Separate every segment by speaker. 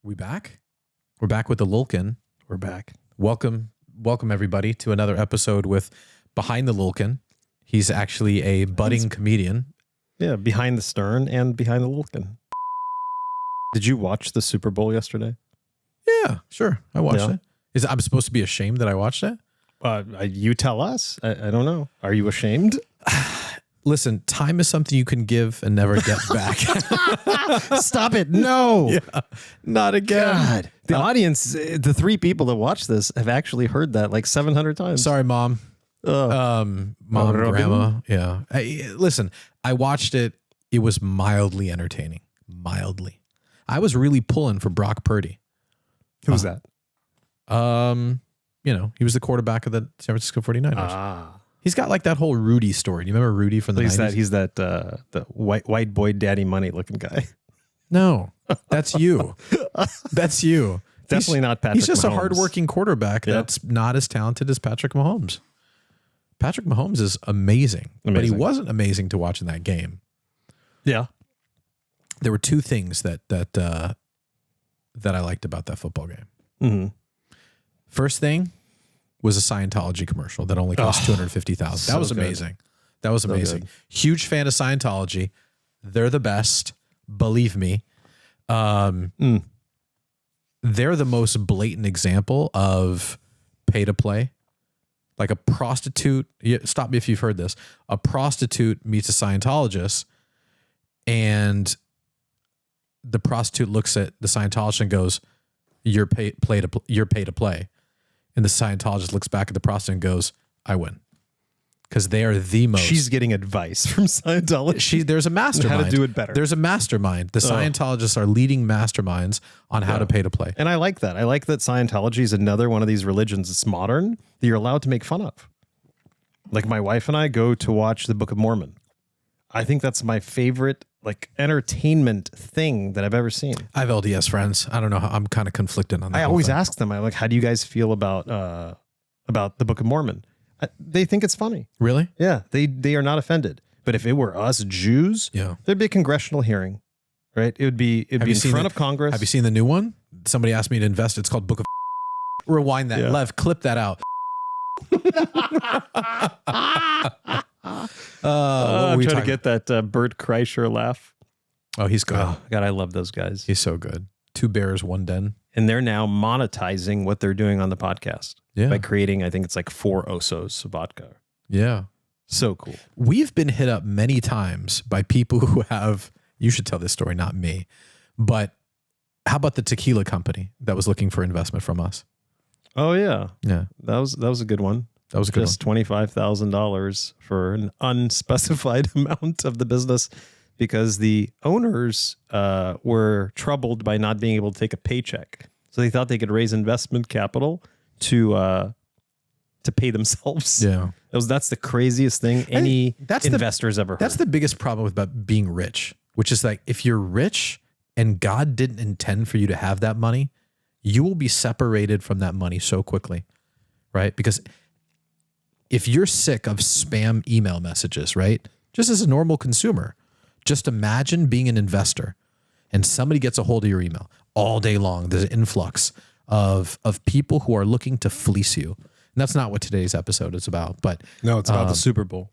Speaker 1: We back? We're back with the Lulkin.
Speaker 2: We're back.
Speaker 1: Welcome everybody to another episode with Behind the Lulkin. He's actually a budding comedian.
Speaker 2: Yeah, behind the stern and behind the Lulkin. Did you watch the Super Bowl yesterday?
Speaker 1: Yeah, sure. I watched it. I'm supposed to be ashamed that I watched it?
Speaker 2: You tell us. I don't know. Are you ashamed?
Speaker 1: Listen, time is something you can give and never get back.
Speaker 2: Stop it. No.
Speaker 1: Yeah, not again.
Speaker 2: God. The audience, the three people that watch this have actually heard that like 700 times.
Speaker 1: Sorry, Mom. Mom, Grandma. Yeah. Listen, I watched it. It was mildly entertaining. Mildly. I was really pulling for Brock Purdy.
Speaker 2: Who was that?
Speaker 1: He was the quarterback of the San Francisco 49ers. He's got like that whole Rudy story. Do you remember Rudy from the 90s?
Speaker 2: He's that the white boy daddy money looking guy.
Speaker 1: No, that's you. That's you.
Speaker 2: Definitely not Patrick Mahomes.
Speaker 1: He's just a hardworking quarterback that's not as talented as Patrick Mahomes. Patrick Mahomes is amazing, but he wasn't amazing to watch in that game.
Speaker 2: Yeah.
Speaker 1: There were two things that I liked about that football game.
Speaker 2: Mm-hmm.
Speaker 1: First thing was a Scientology commercial that only cost $250,000. That was amazing. That was amazing. Huge fan of Scientology. They're the best. Believe me. They're the most blatant example of pay to play. Like a prostitute. Stop me if you've heard this. A prostitute meets a Scientologist, and the prostitute looks at the Scientologist and goes, "You're pay to play." And the Scientologist looks back at the prostitute and goes, "I win." Because they are the most.
Speaker 2: She's getting advice from Scientology.
Speaker 1: There's a mastermind.
Speaker 2: How to do it better.
Speaker 1: There's a mastermind. The Scientologists are leading masterminds on how to pay to play.
Speaker 2: And I like that. I like that Scientology is another one of these religions that's modern that you're allowed to make fun of. Like my wife and I go to watch the Book of Mormon. I think that's my favorite like entertainment thing that I've ever seen.
Speaker 1: I have LDS friends. I don't know how I'm kind of conflicted on that.
Speaker 2: I always ask them, I'm like, how do you guys feel about the Book of Mormon? They think it's funny.
Speaker 1: Really?
Speaker 2: Yeah. They are not offended. But if it were us Jews, there'd be a congressional hearing, right? It would be in front of Congress.
Speaker 1: Have you seen the new one? Somebody asked me to invest. It's called Book of Rewind that. Lev, clip that out.
Speaker 2: I'm trying to get that Bert Kreischer laugh.
Speaker 1: Oh, he's good.
Speaker 2: Oh, God, I love those guys.
Speaker 1: He's so good. Two bears, one den.
Speaker 2: And they're now monetizing what they're doing on the podcast by creating, I think it's like 4 Osos of vodka.
Speaker 1: Yeah.
Speaker 2: So cool.
Speaker 1: We've been hit up many times by people who have, you should tell this story, not me, but how about the tequila company that was looking for investment from us?
Speaker 2: Oh, yeah.
Speaker 1: Yeah.
Speaker 2: That was a good one.
Speaker 1: That was a good
Speaker 2: Just $25,000 for an unspecified amount of the business because the owners were troubled by not being able to take a paycheck. So they thought they could raise investment capital to pay themselves.
Speaker 1: Yeah.
Speaker 2: That's the craziest thing any investor's ever heard.
Speaker 1: That's the biggest problem about being rich, which is like if you're rich and God didn't intend for you to have that money, you will be separated from that money so quickly, right? Because if you're sick of spam email messages, right? Just as a normal consumer, just imagine being an investor and somebody gets a hold of your email all day long. There's an influx of people who are looking to fleece you. And that's not what today's episode is about, but
Speaker 2: no, it's about the Super Bowl.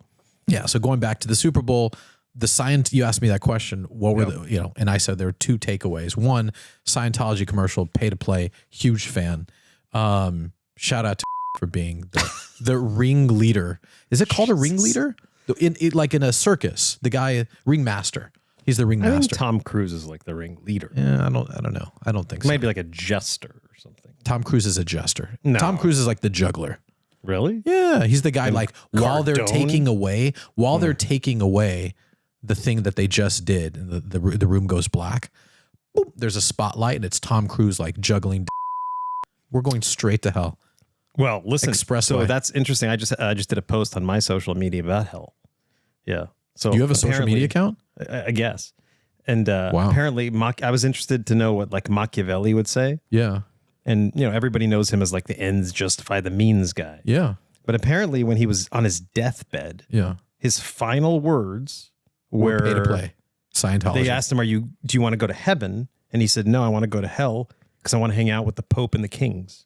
Speaker 1: Yeah. So going back to the Super Bowl, you asked me that question, what were and I said there were two takeaways. One, Scientology commercial, pay to play, huge fan. Shout out to for being the ringleader. Is it called a ringleader? Like in a circus, the guy ringmaster. He's the ringmaster.
Speaker 2: I think Tom Cruise is like the ringleader.
Speaker 1: Yeah, I don't know. I don't think so.
Speaker 2: Might be like a jester or something.
Speaker 1: Tom Cruise is a jester.
Speaker 2: No.
Speaker 1: Tom Cruise is like the juggler.
Speaker 2: Really?
Speaker 1: Yeah, he's the guy while they're taking away the thing that they just did, and the room goes black. Boop, there's a spotlight, and it's Tom Cruise like juggling. We're going straight to hell.
Speaker 2: Well, listen.
Speaker 1: Expressway.
Speaker 2: So that's interesting. I just did a post on my social media about hell. Yeah. So
Speaker 1: do you have a social media account?
Speaker 2: I guess. And apparently, I was interested to know what like Machiavelli would say.
Speaker 1: Yeah.
Speaker 2: And everybody knows him as like the ends justify the means guy.
Speaker 1: Yeah.
Speaker 2: But apparently, when he was on his deathbed, his final words were
Speaker 1: pay to play. Scientology.
Speaker 2: They asked him, do you want to go to heaven? And he said, no, I want to go to hell because I want to hang out with the Pope and the kings.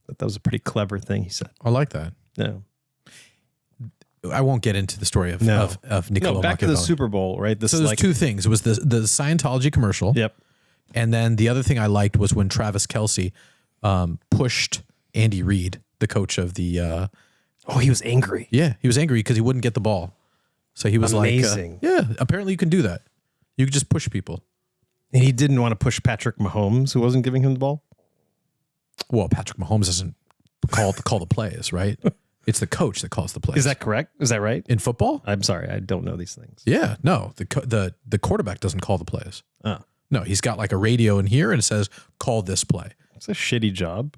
Speaker 2: But that was a pretty clever thing he said.
Speaker 1: I like that.
Speaker 2: No.
Speaker 1: I won't get into the story of Niccolo
Speaker 2: back to the
Speaker 1: Machiavelli.
Speaker 2: Super Bowl, right?
Speaker 1: So there's two things. It was the Scientology commercial.
Speaker 2: Yep.
Speaker 1: And then the other thing I liked was when Travis Kelce pushed Andy Reid, the coach of the...
Speaker 2: he was angry.
Speaker 1: Yeah, he was angry because he wouldn't get the ball. So he was
Speaker 2: Amazing.
Speaker 1: apparently you can do that. You can just push people.
Speaker 2: And he didn't want to push Patrick Mahomes, who wasn't giving him the ball?
Speaker 1: Well, Patrick Mahomes doesn't call the plays, right? It's the coach that calls the plays.
Speaker 2: Is that correct? Is that right?
Speaker 1: In football?
Speaker 2: I'm sorry, I don't know these things.
Speaker 1: Yeah, no. The quarterback doesn't call the plays.
Speaker 2: Oh.
Speaker 1: No, he's got like a radio in here and it says, call this play.
Speaker 2: It's a shitty job.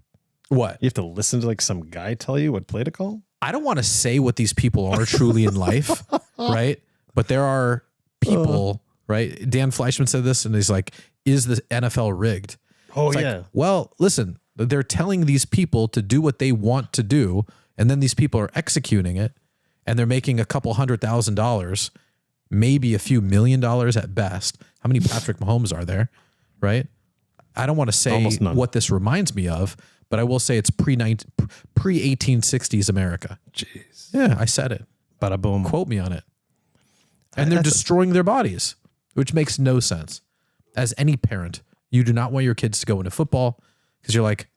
Speaker 1: What?
Speaker 2: You have to listen to like some guy tell you what play to call?
Speaker 1: I don't want to say what these people are truly in life, right? But there are people, right? Dan Fleischman said this and he's like, is the NFL rigged?
Speaker 2: Oh,
Speaker 1: It's
Speaker 2: yeah.
Speaker 1: like, well, listen, they're telling these people to do what they want to do, and then these people are executing it, and they're making a couple $100,000, maybe a few $1 million at best. How many Patrick Mahomes are there, right? I don't want to say what this reminds me of, but I will say it's pre-1860s America.
Speaker 2: Jeez.
Speaker 1: Yeah, I said it.
Speaker 2: Bada boom.
Speaker 1: Quote me on it. And they're destroying their bodies, which makes no sense. As any parent, you do not want your kids to go into football because you're like,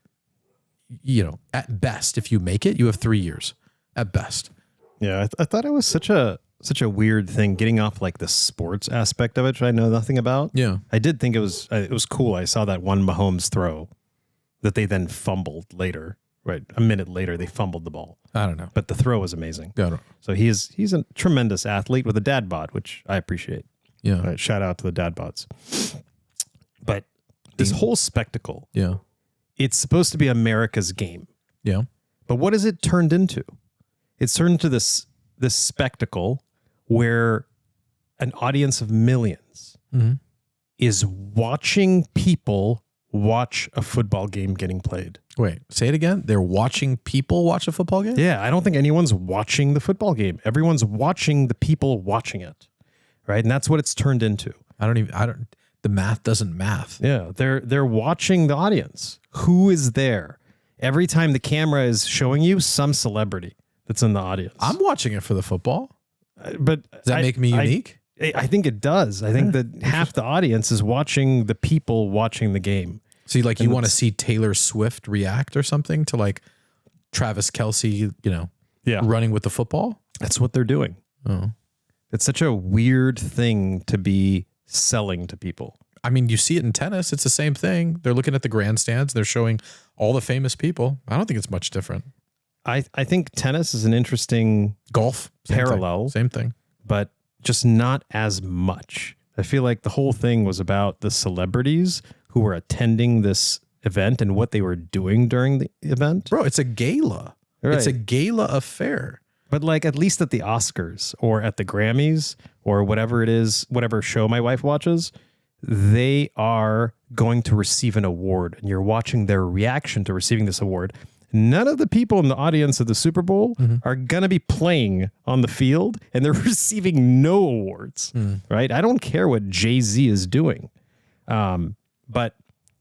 Speaker 1: at best, if you make it, you have 3 years at best.
Speaker 2: Yeah, I thought it was such a weird thing getting off like the sports aspect of it, which I know nothing about.
Speaker 1: Yeah.
Speaker 2: I did think it was cool. I saw that one Mahomes throw that they then fumbled later. Right, a minute later they fumbled the ball.
Speaker 1: I don't know,
Speaker 2: but the throw was amazing.
Speaker 1: Yeah,
Speaker 2: so he's a tremendous athlete with a dad bod, which I appreciate.
Speaker 1: Yeah,
Speaker 2: right, shout out to the dad bods. But this whole spectacle, it's supposed to be America's game.
Speaker 1: Yeah,
Speaker 2: but what has it turned into? It's turned into this spectacle where an audience of millions is watching people watch a football game getting played.
Speaker 1: Wait, say it again. They're watching people watch a football game?
Speaker 2: Yeah, I don't think anyone's watching the football game. Everyone's watching the people watching it. Right? And that's what it's turned into.
Speaker 1: The math doesn't math.
Speaker 2: Yeah, they're watching the audience. Who is there? Every time the camera is showing you some celebrity that's in the audience.
Speaker 1: I'm watching it for the football.
Speaker 2: But
Speaker 1: does that make me unique?
Speaker 2: I think it does. I think that half the audience is watching the people watching the game.
Speaker 1: So you want to see Taylor Swift react or something to like Travis Kelce, running with the football?
Speaker 2: That's what they're doing.
Speaker 1: Oh.
Speaker 2: It's such a weird thing to be selling to people.
Speaker 1: I mean, you see it in tennis. It's the same thing. They're looking at the grandstands. They're showing all the famous people. I don't think it's much different.
Speaker 2: I think tennis is an interesting
Speaker 1: golf
Speaker 2: parallel.
Speaker 1: Same thing.
Speaker 2: But just not as much. I feel like the whole thing was about the celebrities who were attending this event and what they were doing during the event.
Speaker 1: Bro, it's a gala. Right. It's a gala affair.
Speaker 2: But like at least at the Oscars or at the Grammys or whatever it is, whatever show my wife watches, they are going to receive an award and you're watching their reaction to receiving this award. None of the people in the audience of the Super Bowl are going to be playing on the field and they're receiving no awards, right? I don't care what Jay-Z is doing. But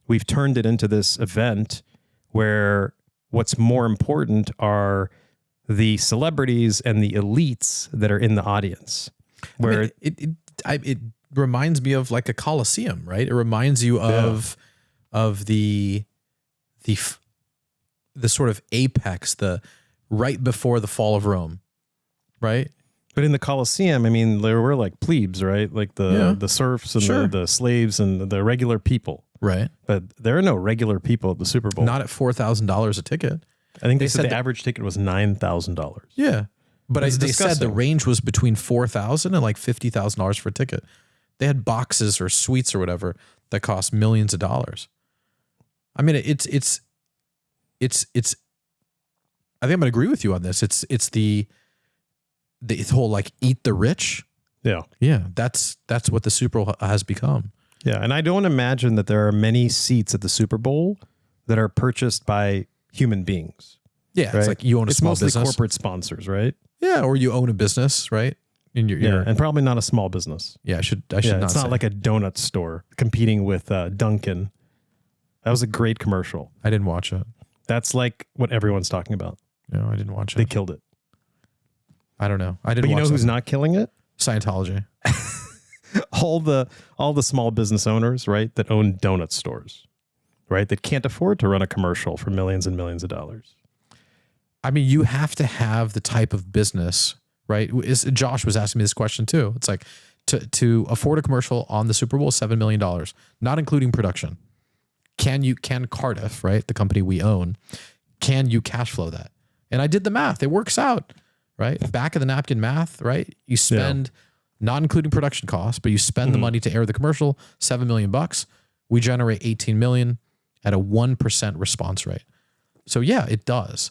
Speaker 2: we've turned it into this event where what's more important are the celebrities and the elites that are in the audience. Where
Speaker 1: it reminds me of like a Coliseum, right? It reminds you of the sort of apex, the right before the fall of Rome, right?
Speaker 2: But in the Coliseum, I mean, there were like plebes, right? Like the serfs and the slaves and the regular people.
Speaker 1: Right.
Speaker 2: But there are no regular people at the Super Bowl.
Speaker 1: Not at $4,000 a ticket.
Speaker 2: I think they said the average ticket was $9,000.
Speaker 1: Yeah. But they said the range was between $4,000 and like $50,000 for a ticket. They had boxes or suites or whatever that cost millions of dollars. I mean, it's I think I'm going to agree with you on this. It's the whole like eat the rich.
Speaker 2: Yeah.
Speaker 1: Yeah. That's what the Super Bowl has become.
Speaker 2: Yeah. And I don't imagine that there are many seats at the Super Bowl that are purchased by human beings.
Speaker 1: Yeah. Right? It's like you own a small business.
Speaker 2: It's mostly corporate sponsors, right?
Speaker 1: Yeah. Or you own a business, right?
Speaker 2: And probably not a small business.
Speaker 1: Yeah. I should
Speaker 2: It's
Speaker 1: not
Speaker 2: not
Speaker 1: say.
Speaker 2: like a donut store competing with Dunkin'. That was a great commercial.
Speaker 1: I didn't watch it.
Speaker 2: That's like what everyone's talking about.
Speaker 1: No, I didn't watch it.
Speaker 2: They killed it.
Speaker 1: I don't know. I didn't.
Speaker 2: But you
Speaker 1: watch
Speaker 2: know who's
Speaker 1: that.
Speaker 2: not killing it?
Speaker 1: Scientology.
Speaker 2: All the small business owners, right, that own donut stores, right, that can't afford to run a commercial for millions and millions of dollars.
Speaker 1: I mean, you have to have the type of business, right? Josh was asking me this question too. It's like to afford a commercial on the Super Bowl, $7 million, not including production. Can Cardiff, right, the company we own, can you cash flow that? And I did the math. It works out, right? Back of the napkin math, right? You spend, not including production costs, but you spend the money to air the commercial, $7 million. We generate 18 million at a 1% response rate. So yeah, it does.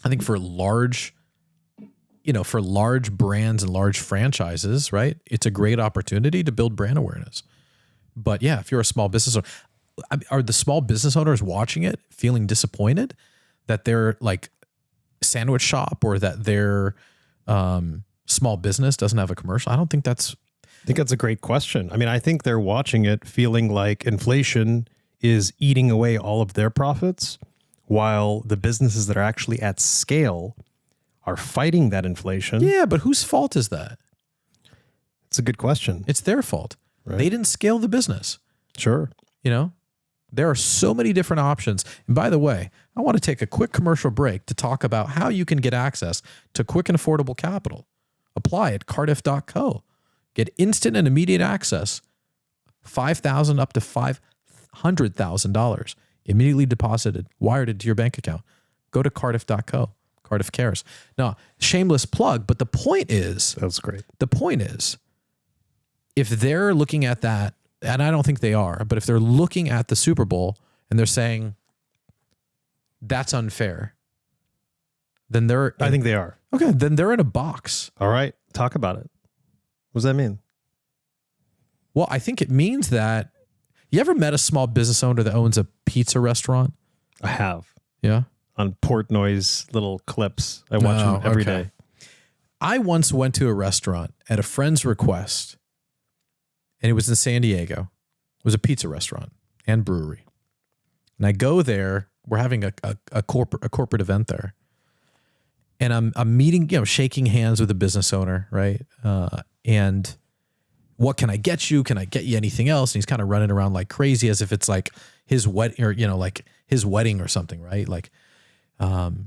Speaker 1: I think for large brands and large franchises, right, it's a great opportunity to build brand awareness. But yeah, if you're a small business owner, are the small business owners watching it feeling disappointed that their like sandwich shop or that their small business doesn't have a commercial? I think that's
Speaker 2: a great question. I mean, I think they're watching it feeling like inflation is eating away all of their profits, while the businesses that are actually at scale are fighting that inflation.
Speaker 1: Yeah, but whose fault is that?
Speaker 2: It's a good question.
Speaker 1: It's their fault.
Speaker 2: Right.
Speaker 1: They didn't scale the business.
Speaker 2: Sure.
Speaker 1: You know, there are so many different options. And by the way, I want to take a quick commercial break to talk about how you can get access to quick and affordable capital. Apply at cardiff.co. Get instant and immediate access, $5,000 up to $500,000 immediately deposited, wired into your bank account. Go to cardiff.co. Cardiff cares. Now, shameless plug, but the point is,
Speaker 2: that's great.
Speaker 1: The point is, if they're looking at that, and I don't think they are, but if they're looking at the Super Bowl and they're saying that's unfair, then
Speaker 2: I think they are.
Speaker 1: Okay, then they're in a box.
Speaker 2: All right, talk about it. What does that mean?
Speaker 1: Well, I think it means that, you ever met a small business owner that owns a pizza restaurant?
Speaker 2: I have.
Speaker 1: Yeah.
Speaker 2: On Portnoy's little clips. I watch them every day.
Speaker 1: I once went to a restaurant at a friend's request, and it was in San Diego. It was a pizza restaurant and brewery. And I go there. We're having a corporate event there. And I'm meeting, shaking hands with a business owner, right? And what can I get you? Can I get you anything else? And he's kind of running around like crazy as if it's like his wedding or, like his wedding or something, right? Like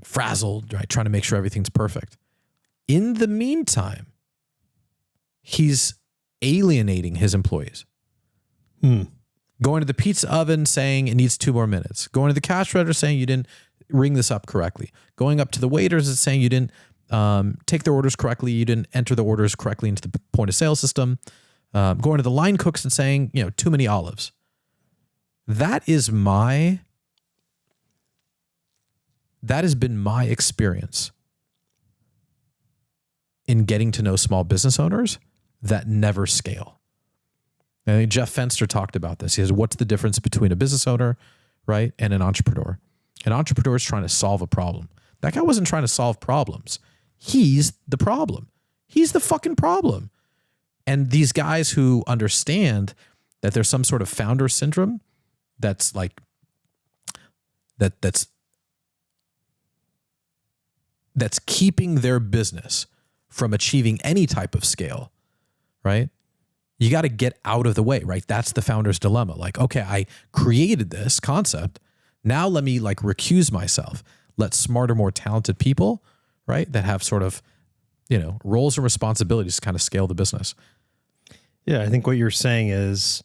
Speaker 1: frazzled, right? Trying to make sure everything's perfect. In the meantime, he's alienating his employees. Going to the pizza oven saying it needs 2 more minutes. Going to the cash register saying you didn't ring this up correctly. Going up to the waiters and saying you didn't take their orders correctly. You didn't enter the orders correctly into the point of sale system. Going to the line cooks and saying, too many olives. That has been my experience in getting to know small business owners that never scale. I think Jeff Fenster talked about this. He says, what's the difference between a business owner, right, and an entrepreneur? An entrepreneur is trying to solve a problem. That guy wasn't trying to solve problems. He's the problem. He's the fucking problem. And these guys who understand that there's some sort of founder syndrome that's like, that's keeping their business from achieving any type of scale, right? You got to get out of the way, right? That's the founder's dilemma. Like, okay, I created this concept. Now let me like recuse myself. Let smarter, more talented people, right, that have sort of, roles and responsibilities kind of scale the business.
Speaker 2: Yeah, I think what you're saying is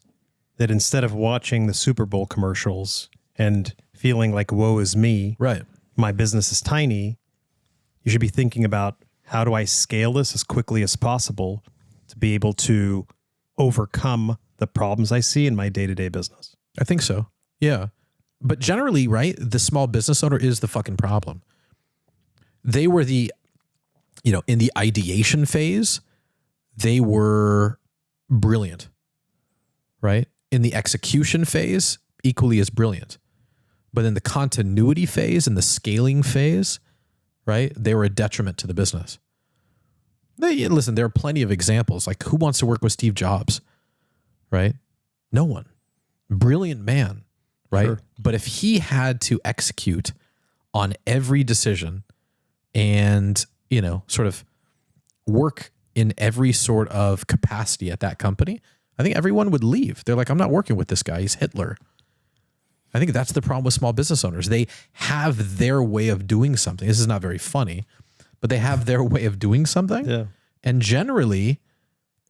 Speaker 2: that instead of watching the Super Bowl commercials and feeling like, woe is me,
Speaker 1: right,
Speaker 2: my business is tiny, you should be thinking about, how do I scale this as quickly as possible to be able to overcome the problems I see in my day-to-day business?
Speaker 1: I think so. Yeah. But generally, right, the small business owner is the fucking problem. They were in the ideation phase, they were brilliant, right? In the execution phase, equally as brilliant. But in the continuity phase and the scaling phase, right, they were a detriment to the business. Listen, there are plenty of examples. Like, who wants to work with Steve Jobs, right? No one. Brilliant man, right?
Speaker 2: Sure.
Speaker 1: But if he had to execute on every decision and, sort of work in every sort of capacity at that company, I think everyone would leave. They're like, I'm not working with this guy. He's Hitler. I think that's the problem with small business owners. They have their way of doing something. This is not very funny, but they have their way of doing something.
Speaker 2: Yeah.
Speaker 1: And generally,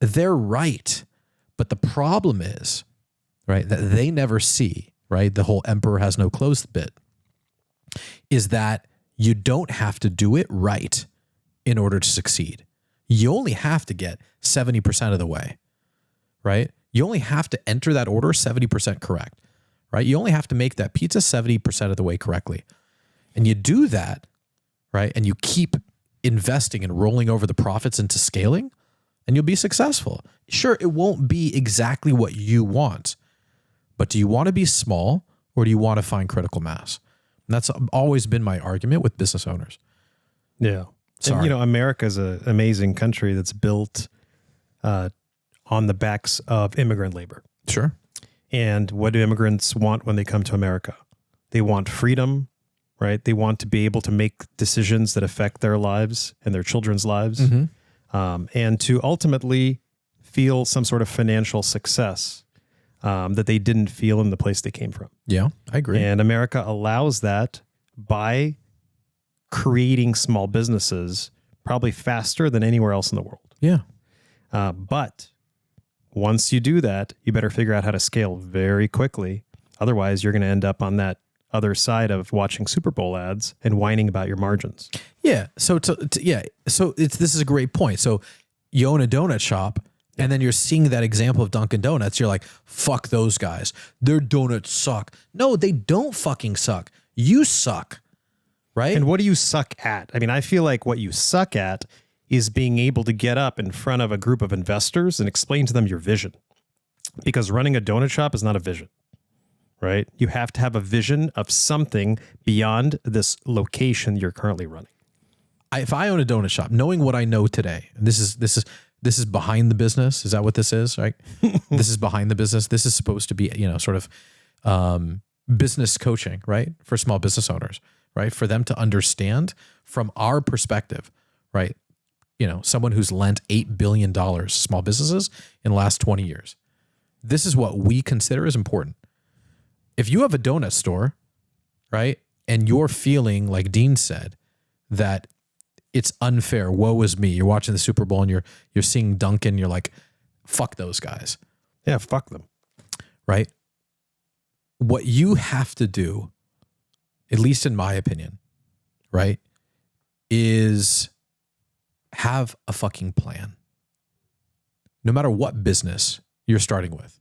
Speaker 1: they're right. But the problem is, right, that they never see, right, the whole emperor has no clothes bit, is that you don't have to do it right in order to succeed. You only have to get 70% of the way, right? You only have to enter that order 70% correct, right? You only have to make that pizza 70% of the way correctly. And you do that, right? And you keep investing and rolling over the profits into scaling, and you'll be successful. Sure, it won't be exactly what you want, but do you want to be small or do you want to find critical mass? And that's always been my argument with business owners.
Speaker 2: Yeah.
Speaker 1: Sorry.
Speaker 2: And, America's an amazing country that's built on the backs of immigrant labor.
Speaker 1: Sure.
Speaker 2: And what do immigrants want when they come to America? They want freedom, right? They want to be able to make decisions that affect their lives and their children's lives, and to ultimately feel some sort of financial success that they didn't feel in the place they came from.
Speaker 1: Yeah, I agree.
Speaker 2: And America allows that by creating small businesses probably faster than anywhere else in the world.
Speaker 1: Yeah.
Speaker 2: But once you do that, you better figure out how to scale very quickly. Otherwise, you're going to end up on that other side of watching Super Bowl ads and whining about your margins.
Speaker 1: Yeah. So this is a great point. So you own a donut shop, and then you're seeing that example of Dunkin' Donuts. You're like, fuck those guys. Their donuts suck. No, they don't fucking suck. You suck. Right?
Speaker 2: And what do you suck at? I mean, I feel like what you suck at is being able to get up in front of a group of investors and explain to them your vision. Because running a donut shop is not a vision, right? You have to have a vision of something beyond this location you're currently running.
Speaker 1: If I own a donut shop, knowing what I know today, and this is behind the business. Is that what this is? Right? This is behind the business. This is supposed to be, sort of business coaching, right? For small business owners, right? For them to understand from our perspective, right? Someone who's lent $8 billion to small businesses in the last 20 years. This is what we consider is important. If you have a donut store, right? And you're feeling, like Dean said, that it's unfair. Woe is me. You're watching the Super Bowl and you're seeing Dunkin'. You're like, fuck those guys.
Speaker 2: Yeah, fuck them.
Speaker 1: Right? What you have to do, at least in my opinion, right, is have a fucking plan. No matter what business you're starting with,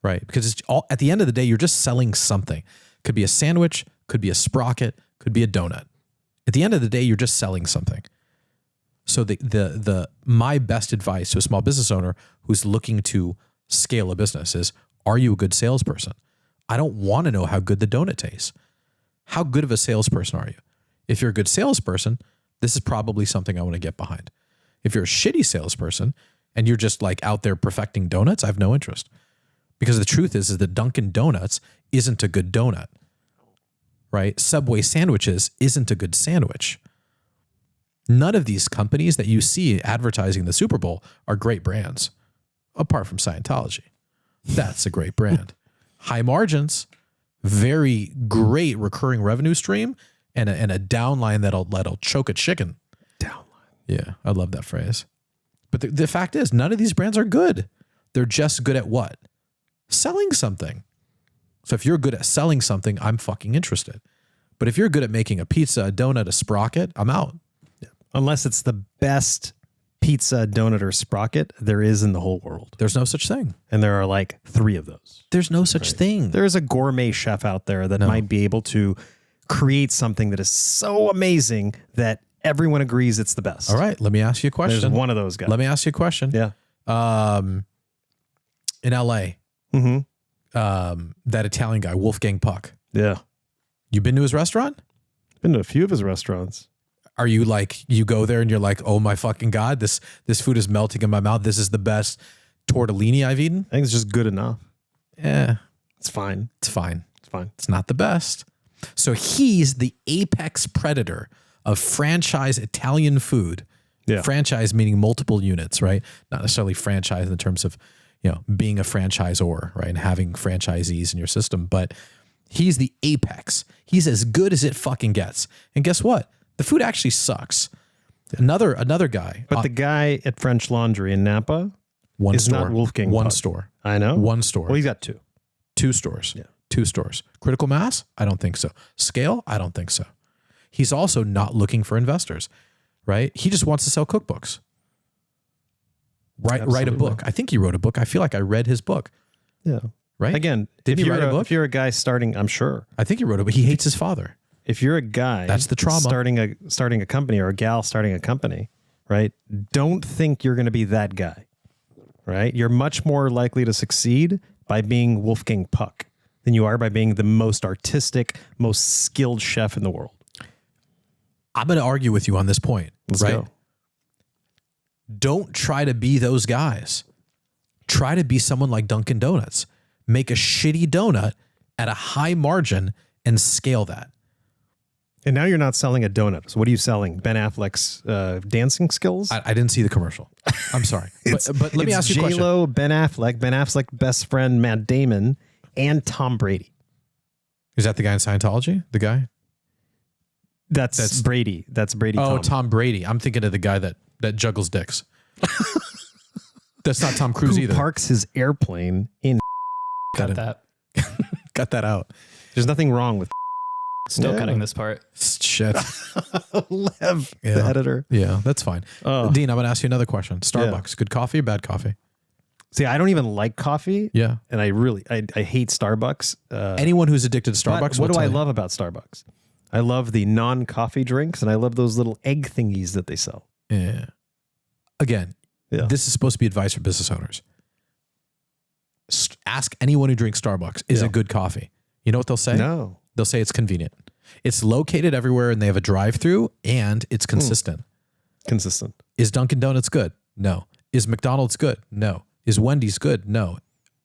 Speaker 1: right? Because it's all, at the end of the day, you're just selling something. Could be a sandwich, could be a sprocket, could be a donut. At the end of the day, you're just selling something. So my best advice to a small business owner who's looking to scale a business is, are you a good salesperson? I don't want to know how good the donut tastes. How good of a salesperson are you? If you're a good salesperson, this is probably something I want to get behind. If you're a shitty salesperson and you're just like out there perfecting donuts, I have no interest. Because the truth is that Dunkin' Donuts isn't a good donut, right? Subway sandwiches isn't a good sandwich. None of these companies that you see advertising the Super Bowl are great brands, apart from Scientology. That's a great brand. High margins, very great recurring revenue stream, and a downline that'll choke a chicken.
Speaker 2: Downline.
Speaker 1: Yeah, I love that phrase. But the fact is, none of these brands are good. They're just good at what? Selling something. So if you're good at selling something, I'm fucking interested. But if you're good at making a pizza, a donut, a sprocket, I'm out.
Speaker 2: Yeah. Unless it's the best pizza, donut, or sprocket there is in the whole world.
Speaker 1: There's no such thing.
Speaker 2: And there are like 3 of those.
Speaker 1: There's no such thing.
Speaker 2: There's a gourmet chef out there that might be able to create something that is so amazing that everyone agrees it's the best.
Speaker 1: All right, let me ask you a question.
Speaker 2: There's one of those guys.
Speaker 1: Let me ask you a question.
Speaker 2: Yeah.
Speaker 1: In LA, that Italian guy, Wolfgang Puck.
Speaker 2: Yeah.
Speaker 1: You been to his restaurant?
Speaker 2: Been to a few of his restaurants.
Speaker 1: Are you like, you go there and you're like, oh my fucking God, this food is melting in my mouth. This is the best tortellini I've eaten?
Speaker 2: I think it's just good enough.
Speaker 1: Yeah.
Speaker 2: It's fine.
Speaker 1: It's fine.
Speaker 2: It's fine.
Speaker 1: It's not the best. So he's the apex predator of franchise Italian food.
Speaker 2: Yeah.
Speaker 1: Franchise meaning multiple units, right? Not necessarily franchise in terms of, being a franchisor, right? And having franchisees in your system, but he's the apex. He's as good as it fucking gets. And guess what? The food actually sucks. Another guy.
Speaker 2: But the guy at French Laundry in Napa
Speaker 1: One
Speaker 2: is
Speaker 1: store.
Speaker 2: not Wolfgang
Speaker 1: One
Speaker 2: Puck.
Speaker 1: store.
Speaker 2: I know.
Speaker 1: One store.
Speaker 2: Well, he's got two.
Speaker 1: Two stores.
Speaker 2: Yeah.
Speaker 1: Two stores. Critical mass? I don't think so. Scale? I don't think so. He's also not looking for investors, right? He just wants to sell cookbooks. Write a
Speaker 2: Absolutely.
Speaker 1: book. I think he wrote a book. I feel like I read his book.
Speaker 2: Yeah.
Speaker 1: Right?
Speaker 2: Again,
Speaker 1: Did he write a book?
Speaker 2: If you're a guy starting, I'm sure.
Speaker 1: I think he wrote it, but he hates his father.
Speaker 2: If you're a guy
Speaker 1: That's the trauma.
Speaker 2: starting a company, or a gal starting a company, right? Don't think you're going to be that guy, right? You're much more likely to succeed by being Wolfgang Puck than you are by being the most artistic, most skilled chef in the world.
Speaker 1: I'm going to argue with you on this point.
Speaker 2: Let's
Speaker 1: right?
Speaker 2: go.
Speaker 1: Don't try to be those guys. Try to be someone like Dunkin' Donuts. Make a shitty donut at a high margin and scale that.
Speaker 2: And now you're not selling a donut. So what are you selling? Ben Affleck's dancing skills?
Speaker 1: I didn't see the commercial. I'm sorry. but let me ask you a question.
Speaker 2: J-Lo, Ben Affleck's best friend, Matt Damon, and Tom Brady.
Speaker 1: Is that the guy in Scientology? The guy?
Speaker 2: That's Brady. That's Brady.
Speaker 1: Oh, Tom Brady. I'm thinking of the guy that juggles dicks. That's not Tom Cruise
Speaker 2: Who
Speaker 1: either.
Speaker 2: parks his airplane in.
Speaker 1: Cut
Speaker 3: that.
Speaker 1: Cut that out.
Speaker 2: There's nothing wrong with.
Speaker 3: Still
Speaker 2: Yeah.
Speaker 3: cutting this part.
Speaker 1: Shit.
Speaker 2: Lev,
Speaker 1: Yeah.
Speaker 2: the editor.
Speaker 1: Yeah, that's fine.
Speaker 2: Oh.
Speaker 1: Dean, I'm going to ask you another question. Starbucks, good coffee or bad coffee?
Speaker 2: See, I don't even like coffee,
Speaker 1: Yeah.
Speaker 2: and I hate Starbucks.
Speaker 1: Anyone who's addicted to
Speaker 2: But
Speaker 1: Starbucks,
Speaker 2: what
Speaker 1: will
Speaker 2: do I
Speaker 1: tell you.
Speaker 2: love about Starbucks? I love the non-coffee drinks, and I love those little egg thingies that they sell.
Speaker 1: Yeah. Again,
Speaker 2: Yeah.
Speaker 1: this is supposed to be advice for business owners. Ask anyone who drinks Starbucks, is it good coffee? You know what they'll say?
Speaker 2: No.
Speaker 1: They'll say it's convenient. It's located everywhere and they have a drive-through and it's consistent.
Speaker 2: Consistent.
Speaker 1: Is Dunkin' Donuts good? No. Is McDonald's good? No. Is Wendy's good? No.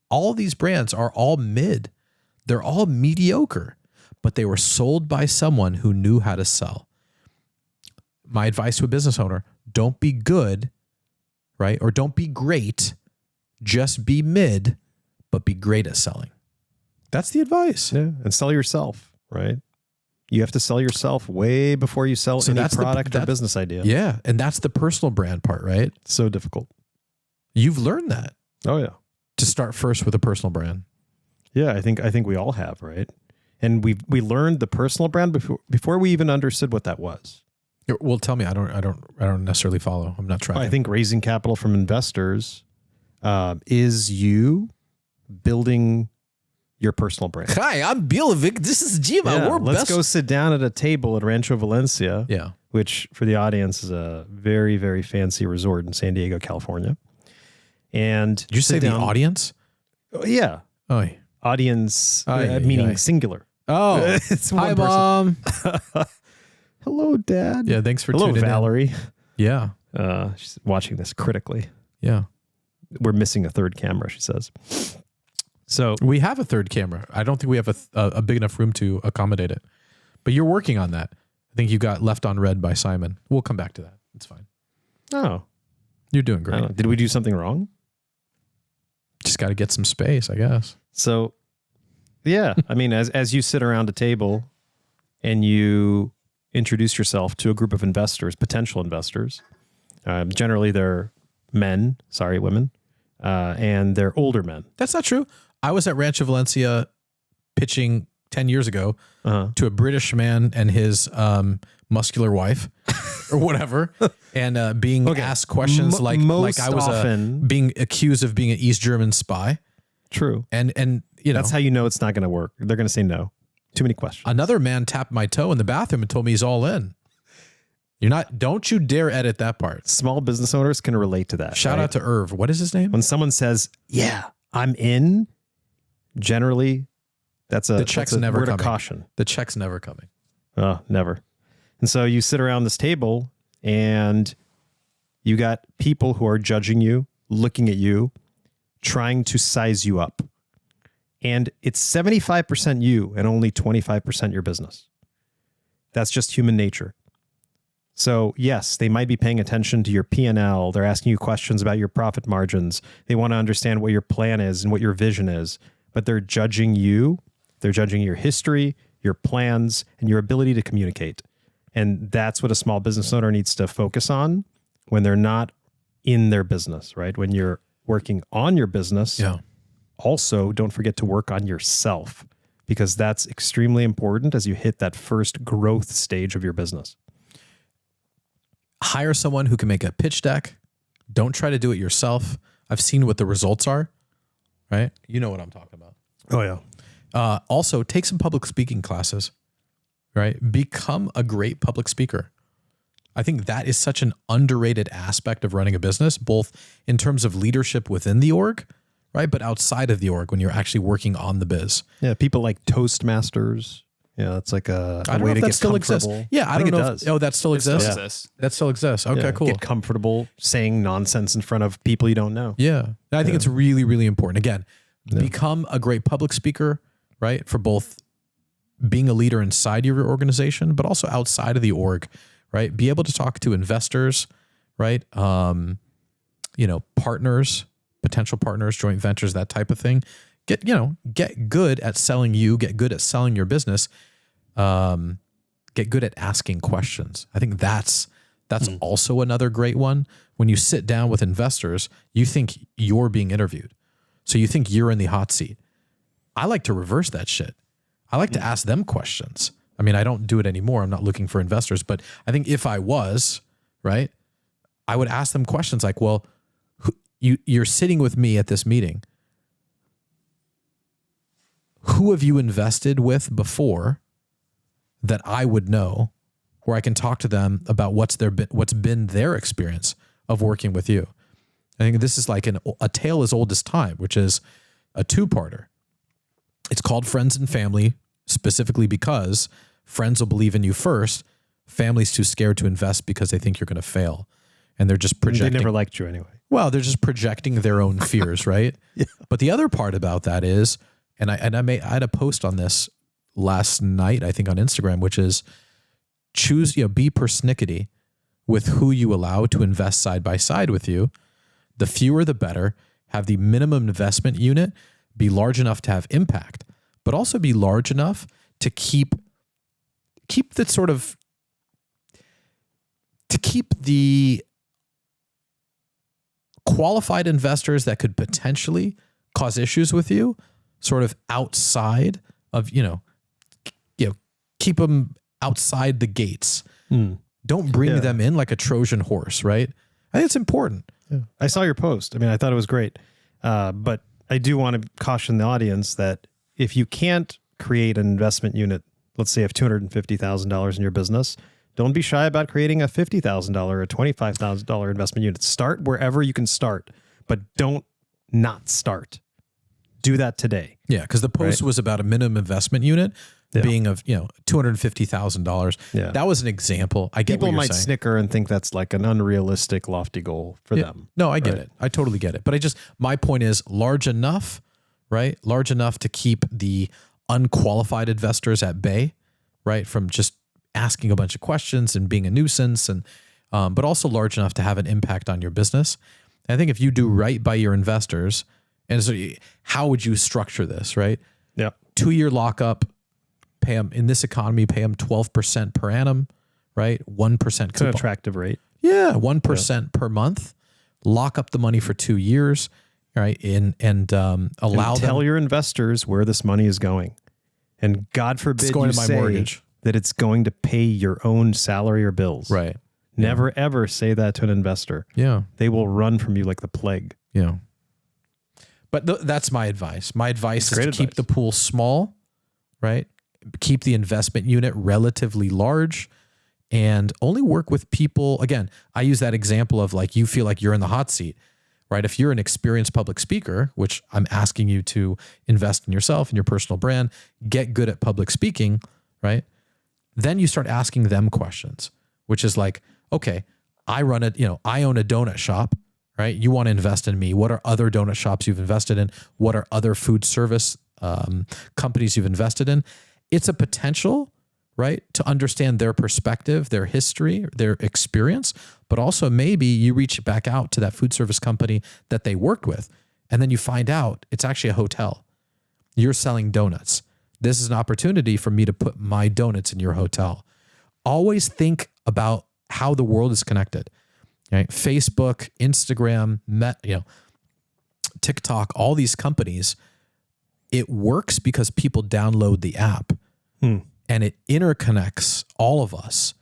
Speaker 1: All these brands are all mid. They're all mediocre, but they were sold by someone who knew how to sell. My advice to a business owner, don't be good, right? Or don't be great. Just be mid, but be great at selling. That's the advice.
Speaker 2: Yeah, and sell yourself, right? You have to sell yourself way before you sell any product or business idea.
Speaker 1: Yeah, and that's the personal brand part, right?
Speaker 2: So difficult.
Speaker 1: You've learned that
Speaker 2: Oh yeah.
Speaker 1: to start first with a personal brand.
Speaker 2: Yeah, I think we all have, right? And we learned the personal brand before we even understood what that was.
Speaker 1: Well, tell me, I don't necessarily follow. I'm not tracking.
Speaker 2: I think raising capital from investors is you building your personal brand.
Speaker 1: Hi, I'm Bilovic. This is Jima.
Speaker 2: Yeah,
Speaker 1: We're
Speaker 2: let's
Speaker 1: best.
Speaker 2: go sit down at a table at Rancho Valencia,
Speaker 1: Yeah.
Speaker 2: which for the audience is a very, very fancy resort in San Diego, California. And
Speaker 1: Did you say the audience?
Speaker 2: Oh, yeah.
Speaker 1: Oh,
Speaker 2: Audience,
Speaker 1: Aye,
Speaker 2: meaning
Speaker 1: aye.
Speaker 2: singular.
Speaker 1: oh.
Speaker 2: It's
Speaker 1: Hi,
Speaker 2: one person.
Speaker 1: Mom.
Speaker 2: Hello, Dad.
Speaker 1: Yeah, thanks for
Speaker 2: Hello,
Speaker 1: tuning
Speaker 2: Valerie.
Speaker 1: in. Yeah,
Speaker 2: She's watching this critically.
Speaker 1: yeah.
Speaker 2: We're missing a third camera, she says. So
Speaker 1: We have a third camera. I don't think we have a big enough room to accommodate it. But you're working on that. I think you got left on red by Simon. We'll come back to that. It's fine.
Speaker 2: oh,
Speaker 1: You're doing
Speaker 2: I
Speaker 1: great.
Speaker 2: don't know. Did we do something wrong?
Speaker 1: Just got to get some space, I guess.
Speaker 2: So, yeah, I mean, as you sit around a table and you introduce yourself to a group of investors, potential investors, generally they're men, sorry, women, and they're older men.
Speaker 1: That's not true. I was at Rancho Valencia pitching 10 years ago to a British man and his muscular wife or whatever, and being asked questions like I was
Speaker 2: often,
Speaker 1: being accused of being an East German spy.
Speaker 2: true.
Speaker 1: And you know,
Speaker 2: That's how you know it's not going to work. They're going to say no. Too many questions.
Speaker 1: another man tapped my toe in the bathroom and told me he's all in. Don't you dare edit that part.
Speaker 2: Small business owners can relate to that.
Speaker 1: Shout
Speaker 2: right?
Speaker 1: out to Irv. What is his name?
Speaker 2: When someone says, yeah, I'm in, generally that's a
Speaker 1: check's
Speaker 2: that's a
Speaker 1: never
Speaker 2: word
Speaker 1: coming.
Speaker 2: of caution.
Speaker 1: The check's never coming.
Speaker 2: Oh, never. And so you sit around this table and you got people who are judging you, looking at you, trying to size you up. And it's 75% you and only 25% your business. That's just human nature. So yes, they might be paying attention to your P&L. They're asking you questions about your profit margins. They want to understand what your plan is and what your vision is, but they're judging you. They're judging your history, your plans, and your ability to communicate. And that's what a small business owner needs to focus on when they're not in their business, right? When you're working on your business, also don't forget to work on yourself, because that's extremely important as you hit that first growth stage of your business.
Speaker 1: Hire someone who can make a pitch deck. Don't try to do it yourself. I've seen what the results are, right? You know what I'm talking about.
Speaker 2: Oh, yeah.
Speaker 1: Also, take some public speaking classes, right? Become a great public speaker. I think that is such an underrated aspect of running a business, both in terms of leadership within the org, right? But outside of the org when you're actually working on the biz.
Speaker 2: Yeah, people like Toastmasters. Yeah, it's like a way to get
Speaker 1: still
Speaker 2: comfortable.
Speaker 1: Exists. Yeah, I don't know.
Speaker 2: It does.
Speaker 1: That still exists? That still exists. Okay, cool.
Speaker 2: Get comfortable saying nonsense in front of people you don't know.
Speaker 1: Yeah. I think it's really, really important. Again, become a great public speaker, right? For both being a leader inside your organization, but also outside of the org, right? Be able to talk to investors, right? Partners, potential partners, joint ventures, that type of thing. Get good at selling you, get good at selling your business, get good at asking questions. I think that's also another great one. When you sit down with investors, you think you're being interviewed. So you think you're in the hot seat. I like to reverse that shit. I like to ask them questions. I mean, I don't do it anymore. I'm not looking for investors, but I think if I was, right, I would ask them questions like, well, you're sitting with me at this meeting. Who have you invested with before that I would know, where I can talk to them about what's been their experience of working with you? I think this is like a tale as old as time, which is a two-parter. It's called Friends and Family, specifically because friends will believe in you first. Family's too scared to invest because they think you're going to fail. And they're just projecting.
Speaker 2: They never liked you anyway.
Speaker 1: Well, they're just projecting their own fears, right? Yeah. But the other part about that is, I had a post on this last night, I think on Instagram, which is be persnickety with who you allow to invest side by side with you. The fewer, the better. Have the minimum investment unit be large enough to have impact, but also be large enough to keep the qualified investors that could potentially cause issues with you sort of outside of, keep them outside the gates. Don't bring them in like a Trojan horse, right? I think it's important.
Speaker 2: Yeah. I saw your post. I mean, I thought it was great. But I do want to caution the audience that if you can't create an investment unit, let's say you have $250,000 in your business, don't be shy about creating a $50,000 or $25,000 investment unit. Start wherever you can start, but don't not start. Do that today.
Speaker 1: Yeah, because the post was about a minimum investment unit being of $250,000.
Speaker 2: Yeah.
Speaker 1: That was an example. I get
Speaker 2: people
Speaker 1: what you're
Speaker 2: might
Speaker 1: saying.
Speaker 2: Snicker and think that's like an unrealistic, lofty goal for them.
Speaker 1: No, I get it. I totally get it. But my point is large enough, right? Large enough to keep the unqualified investors at bay, right? From just asking a bunch of questions and being a nuisance, and but also large enough to have an impact on your business. And I think if you do right by your investors, and so how would you structure this, right?
Speaker 2: Yeah.
Speaker 1: 2-year lockup, pay them in this economy, pay them 12% per annum, right? 1% coupon.
Speaker 2: It's an attractive rate.
Speaker 1: Yeah, 1% per month. Lock up the money for 2 years, right? And allow them.
Speaker 2: Tell your investors where this money is going, and God forbid
Speaker 1: It's going
Speaker 2: you
Speaker 1: to my
Speaker 2: say
Speaker 1: mortgage.
Speaker 2: that it's going to pay your own salary or bills.
Speaker 1: Right.
Speaker 2: Never ever say that to an investor.
Speaker 1: Yeah.
Speaker 2: They will run from you like the plague.
Speaker 1: Yeah. But that's my advice. My advice is to
Speaker 2: Great
Speaker 1: keep
Speaker 2: advice.
Speaker 1: the pool small, right? Keep the investment unit relatively large, and only work with people. Again, I use that example of like, you feel like you're in the hot seat, right? If you're an experienced public speaker, which I'm asking you to invest in yourself and your personal brand, get good at public speaking, right? Then you start asking them questions, which is like, okay, I own a donut shop, right? You want to invest in me. What are other donut shops you've invested in? What are other food service companies you've invested in. It's a potential, right, to understand their perspective, their history, their experience, but also maybe you reach back out to that food service company that they worked with, and then you find out it's actually a hotel. You're selling donuts. This is an opportunity for me to put my donuts in your hotel. Always think about how the world is connected. Right? Facebook, Instagram, TikTok, all these companies, it works because people download the app and it interconnects all of us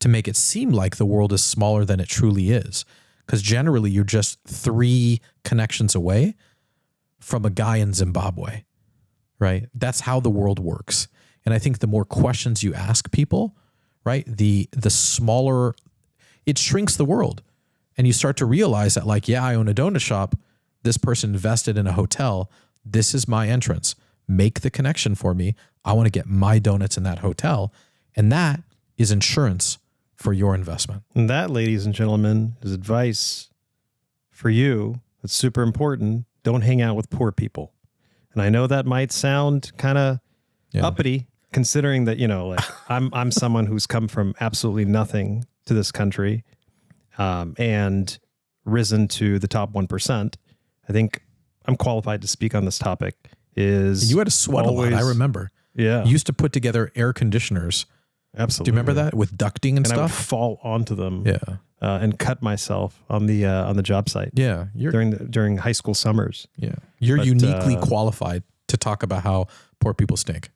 Speaker 1: to make it seem like the world is smaller than it truly is. Because generally you're just 3 connections away from a guy in Zimbabwe, right? That's how the world works. And I think the more questions you ask people, right, the smaller, it shrinks the world. And you start to realize that, like, yeah, I own a donut shop. This person invested in a hotel. This is my entrance. Make the connection for me. I want to get my donuts in that hotel. And that is insurance for your investment.
Speaker 2: And that, ladies and gentlemen, is advice for you. It's super important. Don't hang out with poor people. And I know that might sound kind of uppity, considering that, like I'm someone who's come from absolutely nothing to this country. And risen to the top 1%. I think I'm qualified to speak on this topic.
Speaker 1: You had to sweat always, a lot, I remember.
Speaker 2: Yeah.
Speaker 1: You used to put together air conditioners.
Speaker 2: Absolutely.
Speaker 1: Do you remember that with ducting and stuff?
Speaker 2: I would fall onto them.
Speaker 1: Yeah.
Speaker 2: And cut myself on the job site.
Speaker 1: Yeah.
Speaker 2: During high school summers.
Speaker 1: Yeah. You're uniquely qualified to talk about how poor people stink.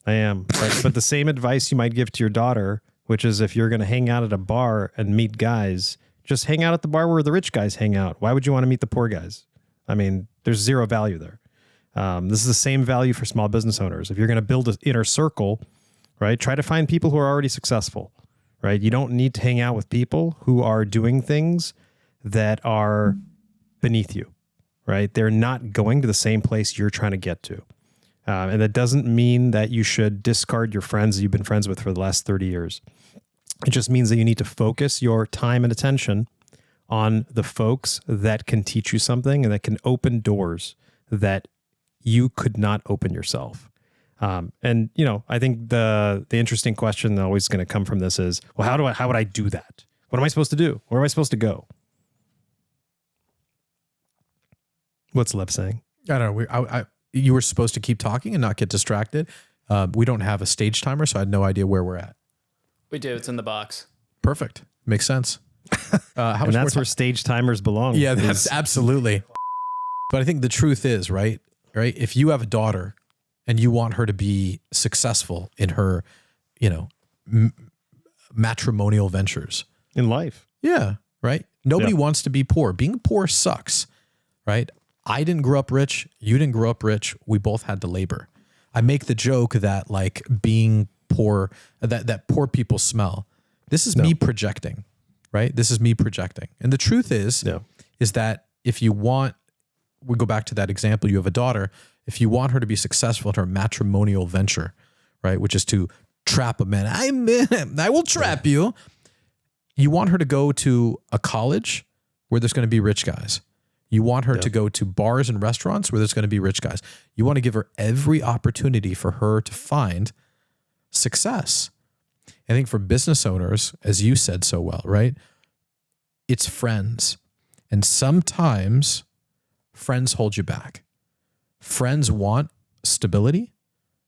Speaker 2: I am. But the same advice you might give to your daughter, which is if you're going to hang out at a bar and meet guys, just hang out at the bar where the rich guys hang out. Why would you want to meet the poor guys? I mean, there's zero value there. This is the same value for small business owners. If you're going to build an inner circle, right, try to find people who are already successful, right? You don't need to hang out with people who are doing things that are beneath you, right? They're not going to the same place you're trying to get to. And that doesn't mean that you should discard your friends that you've been friends with for the last 30 years. It just means that you need to focus your time and attention on the folks that can teach you something and that can open doors that you could not open yourself. And I think the interesting question that always going to come from this is, well, how would I do that? What am I supposed to do? Where am I supposed to go? What's Lev saying?
Speaker 1: I don't know. You were supposed to keep talking and not get distracted. We don't have a stage timer, so I had no idea where we're at.
Speaker 3: We do. It's in the box.
Speaker 1: Perfect. Makes sense.
Speaker 2: And that's where stage timers belong.
Speaker 1: Yeah, that's absolutely. But I think the truth is, right? If you have a daughter and you want her to be successful in her, matrimonial ventures.
Speaker 2: In life.
Speaker 1: Yeah, right? Nobody wants to be poor. Being poor sucks, right? I didn't grow up rich. You didn't grow up rich. We both had to labor. I make the joke that, like, being poor, that poor people smell. This is me projecting, right? This is me projecting. And the truth is that if you want, we go back to that example, you have a daughter, if you want her to be successful in her matrimonial venture, right? Which is to trap a man. I will trap you. You want her to go to a college where there's going to be rich guys. You want her to go to bars and restaurants where there's going to be rich guys. You want to give her every opportunity for her to find success. I think for business owners, as you said so well, right? It's friends. And sometimes friends hold you back. Friends want stability.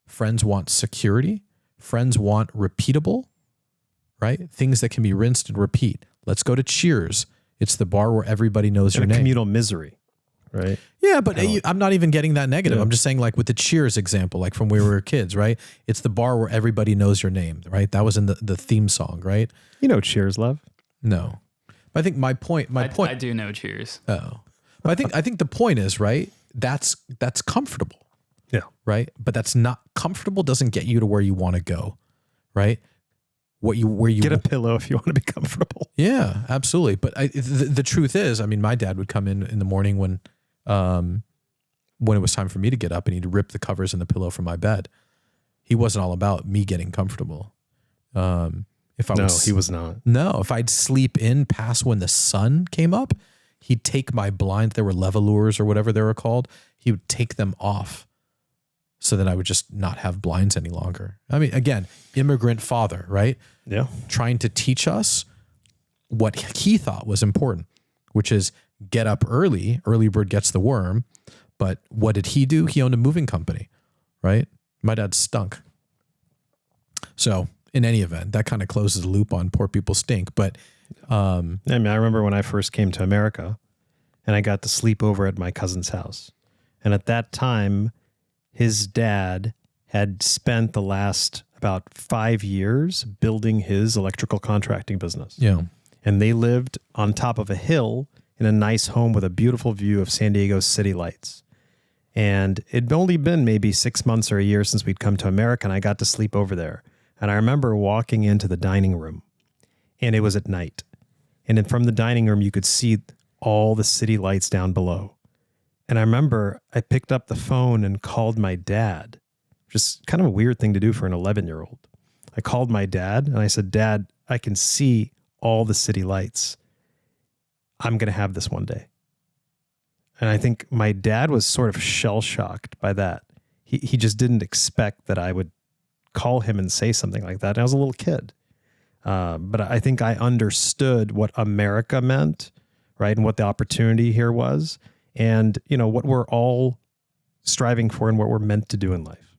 Speaker 1: Friends want security. Friends want repeatable, right? Things that can be rinsed and repeat. Let's go to Cheers. It's the bar where everybody knows your name.
Speaker 2: Communal misery, right?
Speaker 1: Yeah, but I'm not even getting that negative. I'm just saying, like, with the Cheers example, like from when we were kids, right? It's the bar where everybody knows your name, right? That was in the theme song, right?
Speaker 2: You know Cheers, Lev?
Speaker 1: No. But I think my point.
Speaker 3: I do know Cheers.
Speaker 1: Oh. But I think the point is, right? That's comfortable.
Speaker 2: Yeah.
Speaker 1: Right? But that's not comfortable doesn't get you to where you want to go, right? Where you
Speaker 2: get a pillow if you want to be comfortable.
Speaker 1: Yeah, absolutely. But the truth is, I mean, my dad would come in the morning when it was time for me to get up, and he'd rip the covers and the pillow from my bed. He wasn't all about me getting comfortable.
Speaker 2: He was not.
Speaker 1: No, if I'd sleep in past when the sun came up, he'd take my blinds. There were levalures or whatever they were called. He would take them off so that I would just not have blinds any longer. I mean, again, immigrant father, right?
Speaker 2: Yeah.
Speaker 1: Trying to teach us what he thought was important, which is get up early bird gets the worm. But what did he do? He owned a moving company, right? My dad stunk. So in any event, that kind of closes the loop on poor people stink. But
Speaker 2: I mean, I remember when I first came to America and I got to sleep over at my cousin's house. And at that time, his dad had spent the last about 5 years building his electrical contracting business.
Speaker 1: yeah,
Speaker 2: And they lived on top of a hill in a nice home with a beautiful view of San Diego's city lights. And it'd only been maybe 6 months or a year since we'd come to America, and I got to sleep over there. And I remember walking into the dining room, and it was at night. And then from the dining room, you could see all the city lights down below. And I remember I picked up the phone and called my dad, which is kind of a weird thing to do for an 11-year-old. I called my dad, and I said, Dad, I can see all the city lights. I'm going to have this one day. And I think my dad was sort of shell-shocked by that. He just didn't expect that I would call him and say something like that. And I was a little kid. But I think I understood what America meant, right? And what the opportunity here was. And, you know, what we're all striving for and what we're meant to do in life.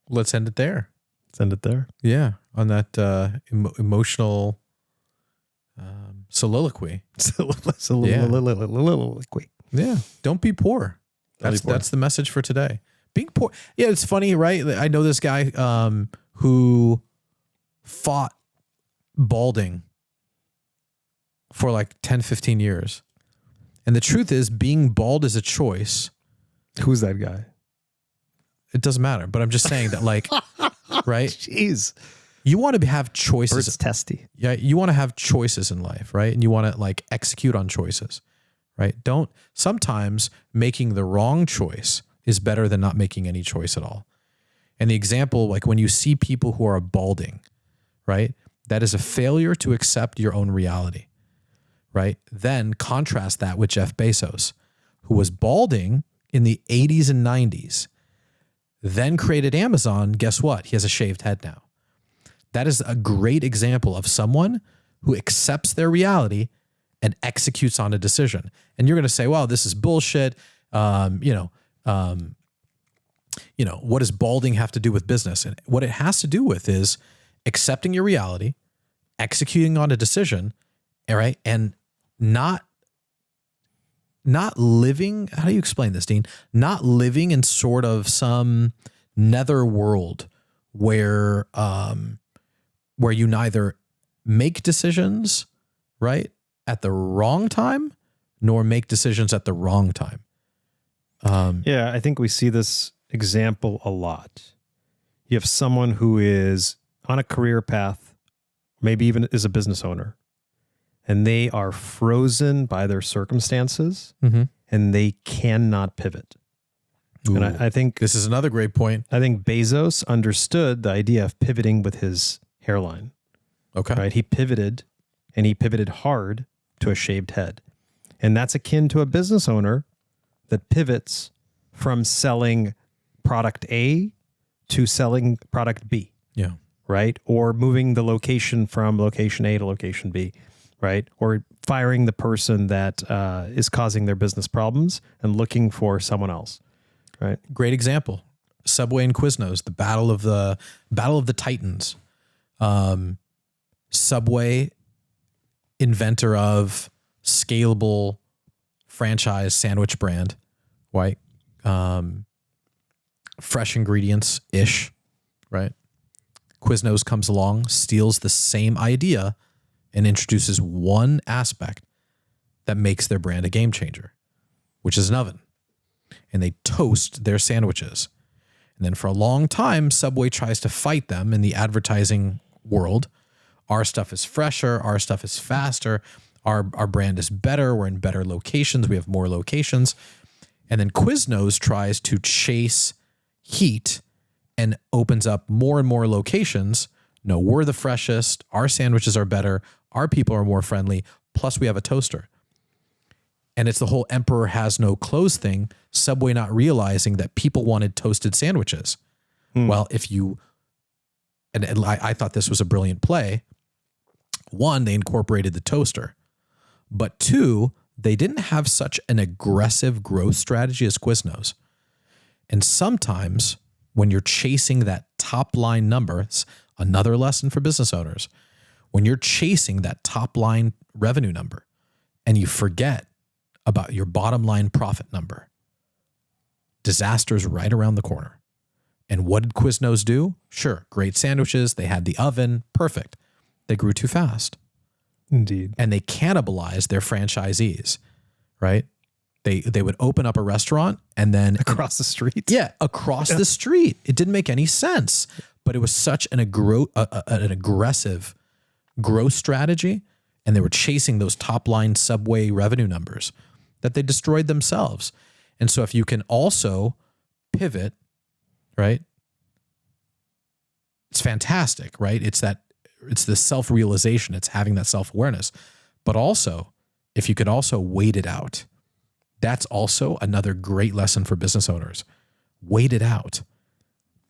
Speaker 1: let's end it there.
Speaker 2: Let's end it there.
Speaker 1: Yeah, on that emotional soliloquy.
Speaker 2: Soliloquy.
Speaker 1: Yeah, don't be poor. That's the message for today. Being poor. Yeah, it's funny, right? I know this guy who fought balding for like 10, 15 years. And the truth is, being bald is a choice.
Speaker 2: Who's that guy?
Speaker 1: It doesn't matter, but I'm just saying that, like, right?
Speaker 2: Jeez.
Speaker 1: You want to have choices.
Speaker 2: Bert's testy.
Speaker 1: Yeah, you want to have choices in life, right? And you want to like execute on choices, right? Sometimes making the wrong choice is better than not making any choice at all. And the example, like when you see people who are balding, right? That is a failure to accept your own reality, right? Then contrast that with Jeff Bezos, who was balding in the 80s and 90s, then created Amazon. Guess what? He has a shaved head now. That is a great example of someone who accepts their reality and executes on a decision. And you're going to say, "Wow, this is bullshit." What does balding have to do with business? And what it has to do with is accepting your reality, executing on a decision, all right, and not living. How do you explain this, Dean? Not living in sort of some nether world where you neither make decisions, right, at the wrong time, nor make decisions at the wrong time.
Speaker 2: Yeah, I think we see this example a lot. You have someone who is on a career path, maybe even is a business owner, and they are frozen by their circumstances, and they cannot pivot.
Speaker 1: Ooh,
Speaker 2: and I think
Speaker 1: this is another great point.
Speaker 2: I think Bezos understood the idea of pivoting with his hairline.
Speaker 1: Okay.
Speaker 2: Right? He pivoted, and he pivoted hard to a shaved head. And that's akin to a business owner that pivots from selling product A to selling product B.
Speaker 1: Yeah.
Speaker 2: Right? Or moving the location from location A to location B. Right? Or firing the person that is causing their business problems and looking for someone else. Right?
Speaker 1: Great example. Subway and Quiznos, the battle of the Titans. Subway, inventor of scalable franchise sandwich brand, right? Fresh ingredients ish, right? Quiznos comes along, steals the same idea, and introduces one aspect that makes their brand a game changer, which is an oven. And they toast their sandwiches. And then for a long time, Subway tries to fight them in the advertising world. Our stuff is fresher. Our stuff is faster. Our brand is better. We're in better locations. We have more locations. And then Quiznos tries to chase heat and opens up more and more locations. No, we're the freshest. Our sandwiches are better. Our people are more friendly. Plus we have a toaster. And it's the whole emperor has no clothes thing. Subway not realizing that people wanted toasted sandwiches. Well, if you, and I thought this was a brilliant play. One, they incorporated the toaster. But two, they didn't have such an aggressive growth strategy as Quiznos. And sometimes when you're chasing that top line number, it's another lesson for business owners. When you're chasing that top line revenue number and you forget about your bottom line profit number, disaster's right around the corner. And what did Quiznos do? Sure, great sandwiches. They had the oven. Perfect. They grew too fast.
Speaker 2: Indeed.
Speaker 1: And they cannibalized their franchisees, right? They would open up a restaurant and then
Speaker 2: Across the street.
Speaker 1: Yeah, across the street. It didn't make any sense, but it was such an aggressive growth strategy, and they were chasing those top line Subway revenue numbers that they destroyed themselves. And so if you can also pivot, right? It's fantastic, right? It's the self-realization. It's having that self-awareness. But also, if you could also wait it out, that's also another great lesson for business owners. Wait it out.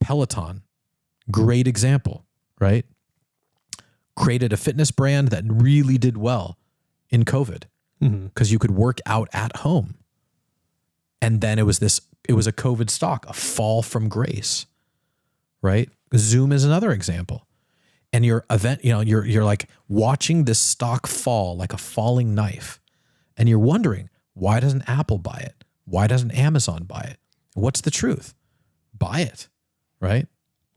Speaker 1: Peloton, great example, right? Created a fitness brand that really did well in COVID because you could work out at home. And then it was a COVID stock, a fall from grace, right? Zoom is another example. And your event, you're like watching this stock fall like a falling knife. And you're wondering, why doesn't Apple buy it? Why doesn't Amazon buy it? What's the truth? Buy it, right?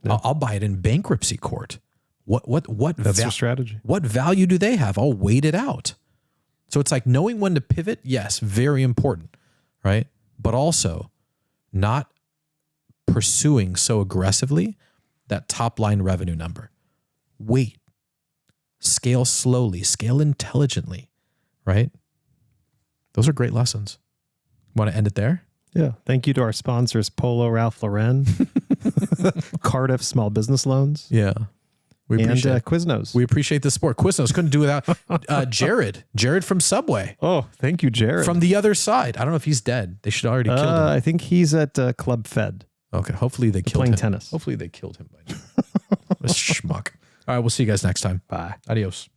Speaker 1: Yeah. I'll buy it in bankruptcy court.
Speaker 2: That's your strategy.
Speaker 1: What value do they have? I'll wait it out. So it's like knowing when to pivot. Yes, very important, right? But also not pursuing so aggressively that top line revenue number. Wait, scale slowly, scale intelligently, right? Those are great lessons. Want to end it there?
Speaker 2: Yeah. Thank you to our sponsors, Polo Ralph Lauren, Cardiff Small Business Loans.
Speaker 1: Yeah. We appreciate
Speaker 2: Quiznos.
Speaker 1: We appreciate the support. Quiznos couldn't do without Jared from Subway.
Speaker 2: Oh, thank you, Jared.
Speaker 1: From the other side. I don't know if he's dead. They should already kill him.
Speaker 2: I think he's at Club Fed.
Speaker 1: Okay. Hopefully they killed
Speaker 2: playing
Speaker 1: him.
Speaker 2: tennis.
Speaker 1: Hopefully they killed him by now. Schmuck. All right. We'll see you guys next time.
Speaker 2: Bye.
Speaker 1: Adios.